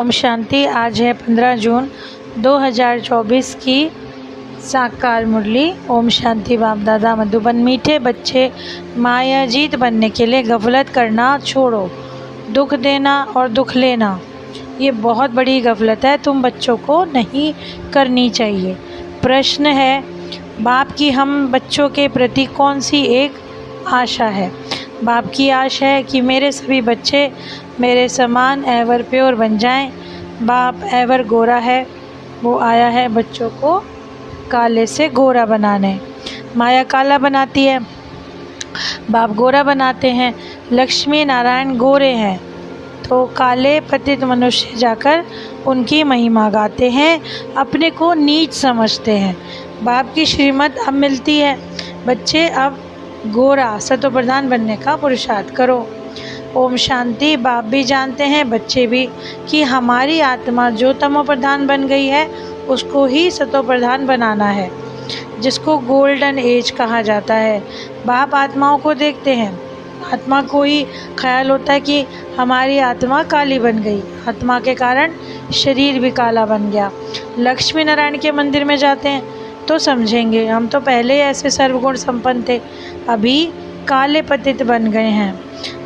ओम शांति। आज है 15 जून 2024 की साकार मुरली। ओम शांति। बाप दादा मधुबन। मीठे बच्चे, मायाजीत बनने के लिए गफलत करना छोड़ो। दुख देना और दुख लेना ये बहुत बड़ी गफलत है, तुम बच्चों को नहीं करनी चाहिए। प्रश्न है, बाप की हम बच्चों के प्रति कौन सी एक आशा है? बाप की आशा है कि मेरे सभी बच्चे मेरे समान एवर प्योर बन जाएं। बाप एवर गोरा है, वो आया है बच्चों को काले से गोरा बनाने। माया काला बनाती है, बाप गोरा बनाते हैं। लक्ष्मी नारायण गोरे हैं तो काले पतित मनुष्य जाकर उनकी महिमा गाते हैं, अपने को नीच समझते हैं। बाप की श्रीमत अब मिलती है, बच्चे अब गोरा सतो प्रधान बनने का पुरुषार्थ करो। ओम शांति। बाप भी जानते हैं, बच्चे भी, कि हमारी आत्मा जो तमो प्रधान बन गई है उसको ही सतो प्रधान बनाना है, जिसको गोल्डन एज कहा जाता है। बाप आत्माओं को देखते हैं, आत्मा को ही ख्याल होता है कि हमारी आत्मा काली बन गई, आत्मा के कारण शरीर भी काला बन गया। लक्ष्मी नारायण के मंदिर में जाते हैं तो समझेंगे, हम तो पहले ऐसे सर्वगुण संपन्न थे, अभी काले पतित बन गए हैं।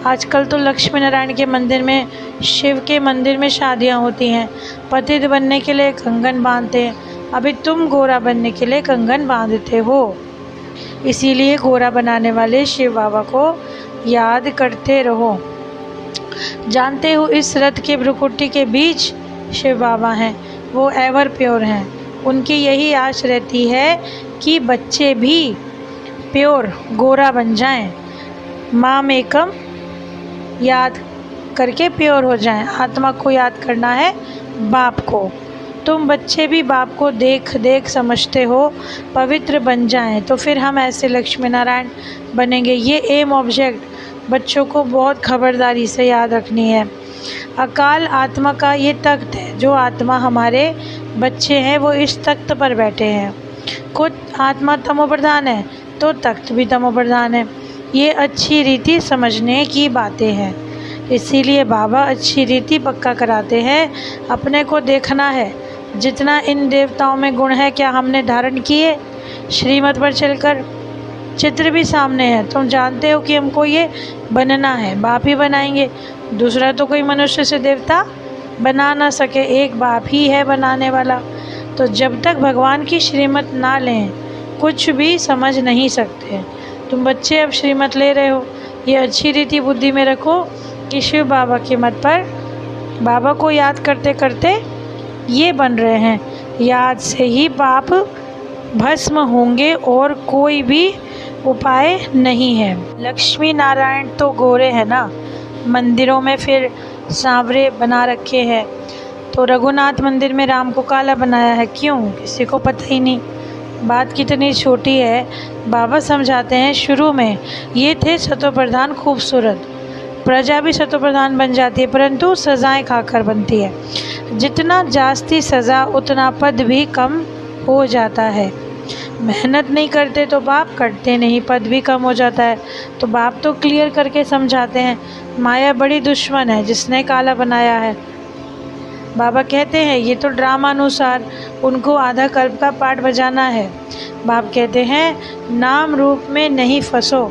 आजकल तो लक्ष्मी नारायण के मंदिर में, शिव के मंदिर में शादियां होती हैं, पतित बनने के लिए कंगन बांधते हैं। अभी तुम गोरा बनने के लिए कंगन बांधते हो, इसीलिए गोरा बनाने वाले शिव बाबा को याद करते रहो। जानते हो इस रथ के भ्रुकुटी के बीच शिव बाबा हैं, वो एवर प्योर हैं। उनकी यही आश रहती है कि बच्चे भी प्योर गोरा बन जाएं, माम एकम याद करके प्योर हो जाएं। आत्मा को याद करना है, बाप को। तुम बच्चे भी बाप को देख देख समझते हो, पवित्र बन जाएं तो फिर हम ऐसे लक्ष्मी नारायण बनेंगे। ये एम ऑब्जेक्ट बच्चों को बहुत खबरदारी से याद रखनी है। अकाल आत्मा का ये तख्त है, जो आत्मा हमारे बच्चे हैं वो इस तख्त पर बैठे हैं। खुद आत्मा तमो प्रधान है तो तख्त भी तमो प्रधान है। ये अच्छी रीति समझने की बातें हैं, इसीलिए बाबा अच्छी रीति पक्का कराते हैं। अपने को देखना है, जितना इन देवताओं में गुण है क्या हमने धारण किए? श्रीमत पर चलकर चित्र भी सामने है, तुम जानते हो कि हमको ये बनना है, बाप ही बनाएंगे। दूसरा तो कोई मनुष्य से देवता बना ना सके, एक बाप ही है बनाने वाला। तो जब तक भगवान की श्रीमत ना लें कुछ भी समझ नहीं सकते। तुम बच्चे अब श्रीमत ले रहे हो, ये अच्छी रीति बुद्धि में रखो कि शिव बाबा के मत पर बाबा को याद करते करते ये बन रहे हैं। याद से ही पाप भस्म होंगे और कोई भी उपाय नहीं है। लक्ष्मी नारायण तो गोरे हैं ना, मंदिरों में फिर सांवरे बना रखे हैं, तो रघुनाथ मंदिर में राम को काला बनाया है, क्यों? किसी को पता ही नहीं। बात कितनी छोटी है। बाबा समझाते हैं, शुरू में ये थे सतो प्रधान खूबसूरत, प्रजा भी सतो प्रधान बन जाती है, परंतु सजाएं खाकर बनती है। जितना जास्ती सज़ा उतना पद भी कम हो जाता है। मेहनत नहीं करते तो बाप, करते नहीं पद भी कम हो जाता है। तो बाप तो क्लियर करके समझाते हैं, माया बड़ी दुश्मन है जिसने काला बनाया है। बाबा कहते हैं ये तो ड्रामा अनुसार उनको आधा कल्प का पाठ बजाना है। बाप कहते हैं नाम रूप में नहीं फंसो,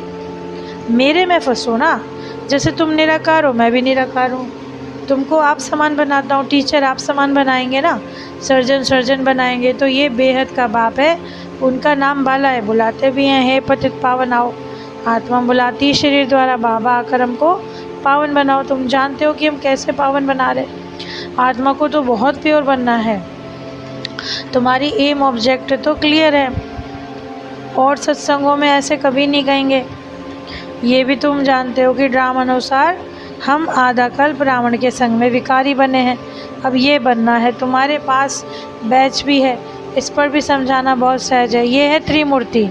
मेरे में फंसो ना। जैसे तुम निराकार हो, मैं भी निराकार हूँ, तुमको आप समान बनाता हूँ। टीचर आप समान बनाएंगे ना, सर्जन बनाएंगे, तो ये बेहद का बाप है, उनका नाम बाला है, बुलाते भी हैं, हे पतित पावन आओ। आत्मा बुलाती शरीर द्वारा, बाबा आकर हमको पावन बनाओ। तुम जानते हो कि हम कैसे पावन बना रहे। आत्मा को तो बहुत प्योर बनना है। तुम्हारी एम ऑब्जेक्ट तो क्लियर है, और सत्संगों में ऐसे कभी नहीं कहेंगे। ये भी तुम जानते हो कि ड्रामा अनुसार हम आधा कल्प रावण के संग में विकारी बने हैं, अब ये बनना है। तुम्हारे पास बैच भी है, इस पर भी समझाना बहुत सहज है। ये है त्रिमूर्ति,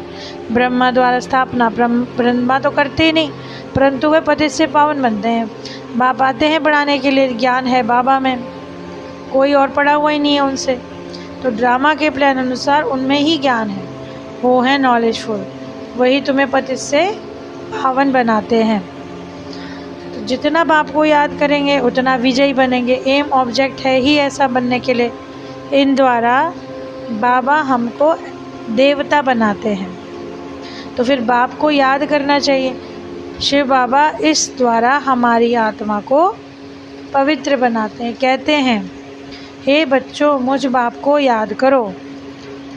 ब्रह्मा द्वारा स्थापना। ब्रह्मा तो करते ही नहीं, परंतु वे पतित से पावन बनते हैं। बाप आते हैं बढ़ाने के लिए, ज्ञान है बाबा में, कोई और पढ़ा हुआ ही नहीं है उनसे। तो ड्रामा के प्लान अनुसार उनमें ही ज्ञान है, वो है नॉलेजफुल, वही तुम्हें पतित से पावन बनाते हैं। तो जितना बाप को याद करेंगे उतना विजयी बनेंगे। एम ऑब्जेक्ट है ही ऐसा बनने के लिए। इन द्वारा बाबा हमको देवता बनाते हैं, तो फिर बाप को याद करना चाहिए। शिव बाबा इस द्वारा हमारी आत्मा को पवित्र बनाते हैं। कहते हैं, हे बच्चों, मुझ बाप को याद करो।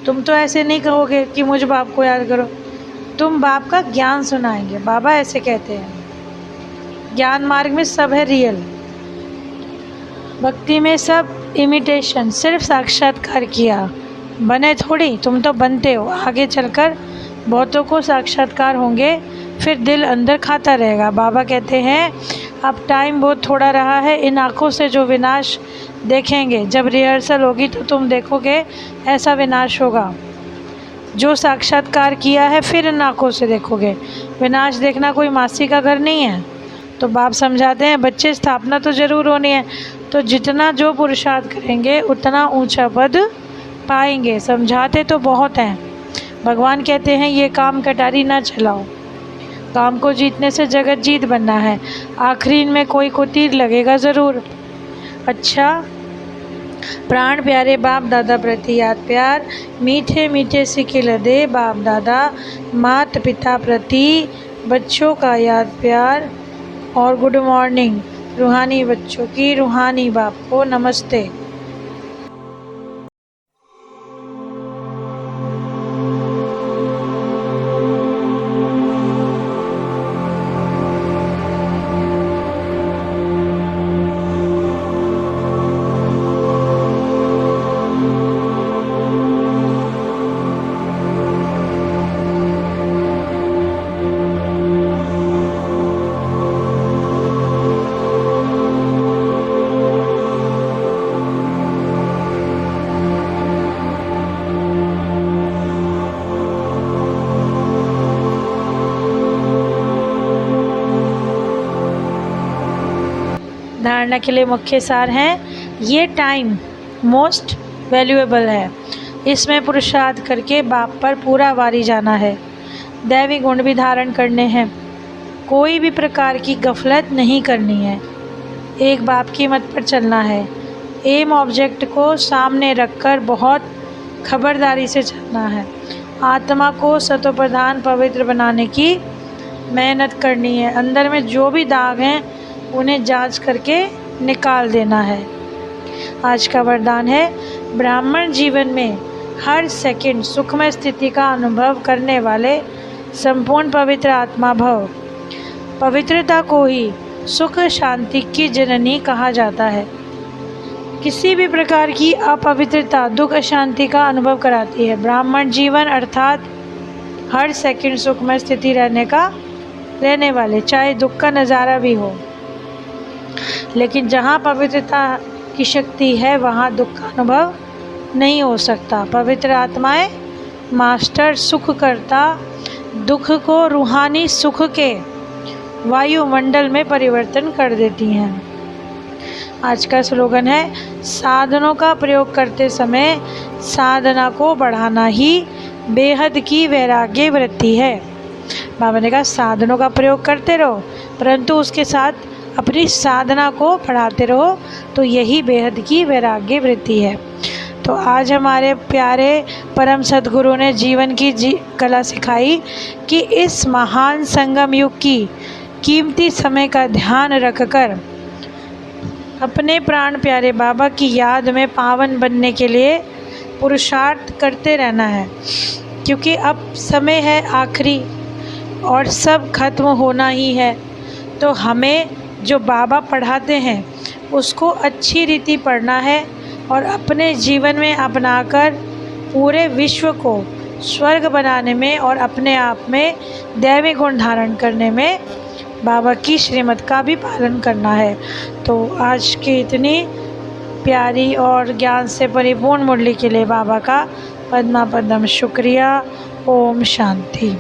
तुम तो ऐसे नहीं कहोगे कि मुझ बाप को याद करो, तुम बाप का ज्ञान सुनाएंगे। बाबा ऐसे कहते हैं, ज्ञान मार्ग में सब है रियल, भक्ति में सब इमिटेशन, सिर्फ साक्षात्कार किया, बने थोड़ी, तुम तो बनते हो। आगे चलकर बहुतों को साक्षात्कार होंगे, फिर दिल अंदर खाता रहेगा। बाबा कहते हैं, अब टाइम बहुत थोड़ा रहा है, इन आँखों से जो विनाश देखेंगे, जब रिहर्सल होगी तो तुम देखोगे ऐसा विनाश होगा। जो साक्षात्कार किया है फिर इन आँखों से देखोगे। विनाश देखना कोई मासी का घर नहीं है। तो बाप समझाते हैं, बच्चे स्थापना तो ज़रूर होनी है, तो जितना जो पुरुषार्थ करेंगे उतना ऊंचा पद पाएंगे। समझाते तो बहुत हैं। भगवान कहते हैं, ये काम कटारी ना चलाओ, काम को जीतने से जगत जीत बनना है। आखिरी में कोई को तीर लगेगा ज़रूर। अच्छा, प्राण प्यारे बाप दादा प्रति याद प्यार, मीठे मीठे सिखिल दे बाप दादा, माता पिता प्रति बच्चों का याद प्यार। और गुड मॉर्निंग रूहानी बच्चों की, रूहानी बाप को नमस्ते। धारणा के लिए मुख्य सार हैं, ये टाइम मोस्ट वैल्यूएबल है, इसमें पुरुषार्थ करके बाप पर पूरा वारी जाना है। दैवी गुण भी धारण करने हैं, कोई भी प्रकार की गफलत नहीं करनी है, एक बाप की मत पर चलना है। एम ऑब्जेक्ट को सामने रखकर बहुत खबरदारी से चलना है। आत्मा को सतोप्रधान पवित्र बनाने की मेहनत करनी है। अंदर में जो भी दाग हैं उन्हें जांच करके निकाल देना है। आज का वरदान है, ब्राह्मण जीवन में हर सेकंड सुखमय स्थिति का अनुभव करने वाले संपूर्ण पवित्र आत्मा भव। पवित्रता को ही सुख शांति की जननी कहा जाता है। किसी भी प्रकार की अपवित्रता दुख अशांति का अनुभव कराती है। ब्राह्मण जीवन अर्थात हर सेकंड सुखमय स्थिति रहने वाले, चाहे दुख का नज़ारा भी हो। लेकिन जहाँ पवित्रता की शक्ति है वहाँ दुख का अनुभव नहीं हो सकता। पवित्र आत्माएं मास्टर सुख करता दुख को रूहानी सुख के वायुमंडल में परिवर्तन कर देती हैं। आज का स्लोगन है, साधनों का प्रयोग करते समय साधना को बढ़ाना ही बेहद की वैराग्य वृत्ति है। बाबा ने कहा, साधनों का प्रयोग करते रहो परंतु उसके साथ अपनी साधना को बढ़ाते रहो, तो यही बेहद की वैराग्य वृत्ति है। तो आज हमारे प्यारे परम सद्गुरु ने जीवन की कला सिखाई कि इस महान संगम युग की कीमती समय का ध्यान रखकर अपने प्राण प्यारे बाबा की याद में पावन बनने के लिए पुरुषार्थ करते रहना है, क्योंकि अब समय है आखिरी और सब खत्म होना ही है। तो हमें जो बाबा पढ़ाते हैं उसको अच्छी रीति पढ़ना है और अपने जीवन में अपनाकर पूरे विश्व को स्वर्ग बनाने में और अपने आप में दैवी गुण धारण करने में बाबा की श्रीमत का भी पालन करना है। तो आज की इतनी प्यारी और ज्ञान से परिपूर्ण मुरली के लिए बाबा का पद्मा पद्म शुक्रिया। ओम शांति।